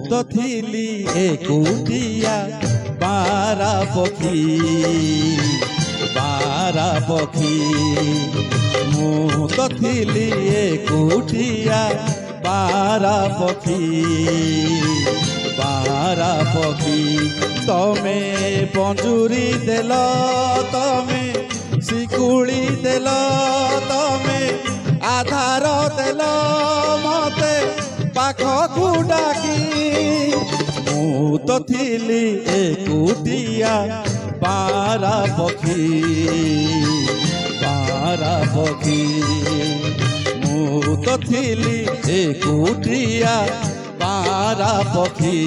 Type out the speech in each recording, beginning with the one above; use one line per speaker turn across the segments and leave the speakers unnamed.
तो थिली एकुटिया बारा पखी मु तो थिली एकुटिया बारा पखी तमे पंजुरी देल तमे शिकुड़ी देल तमे आधार देल मते पाखकु डाकी मु तो थिली एकुटिया बारा पखी मु तो थिली एकुटिया बारा पखी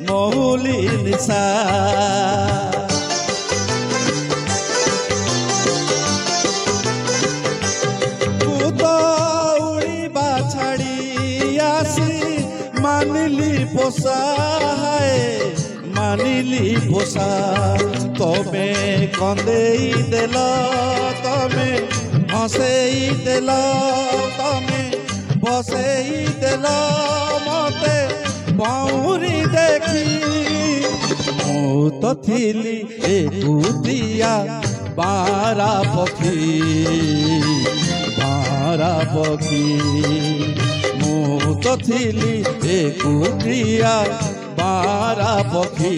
महुली निशा तू तो उड़ीबा छाड़ी आसी मानिली पोसा तमे कंदेई देल तमे हसेई देल तमे बसेई देल मते बाउरी देखी मु तो थिली एकुटिया बारा पखी मु तो थिली एकुटिया बारा पखी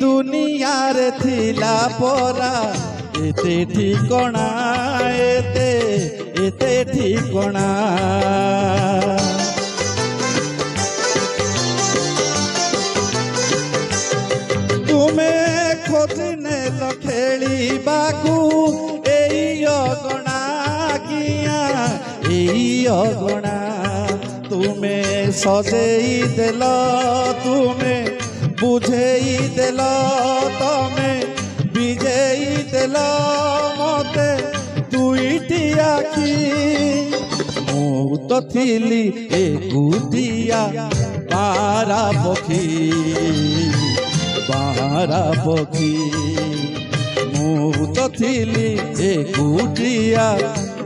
दुनियारे थिला परा एते ठिकणा एते ठिकणा तुमे खोजने खेली बाकू एई अगणा किया एई अगणा तुमे सजेई देल तुमे बुझेई देल तमे विजेई देल मते दुईटी आखी मु तो थिली एकुटिया बारा पखी मु तो थिली एकुटिया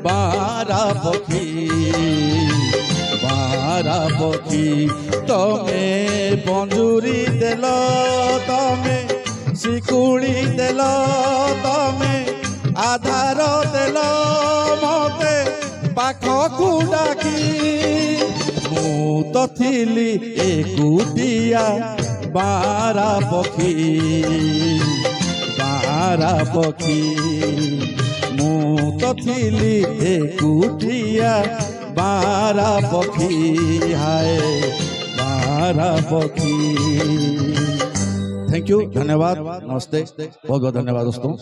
बारा पखी तमे पंजुरी देल तमे शिकुड़ी देल तमे आधार देल मते पाखकु डाकी मु तो थिली एकुटिया बारा पखी मु तो थिली एकुटिया बारा पखी थैंक यू, धन्यवाद, नमस्ते, बहुत बहुत धन्यवाद दोस्तों।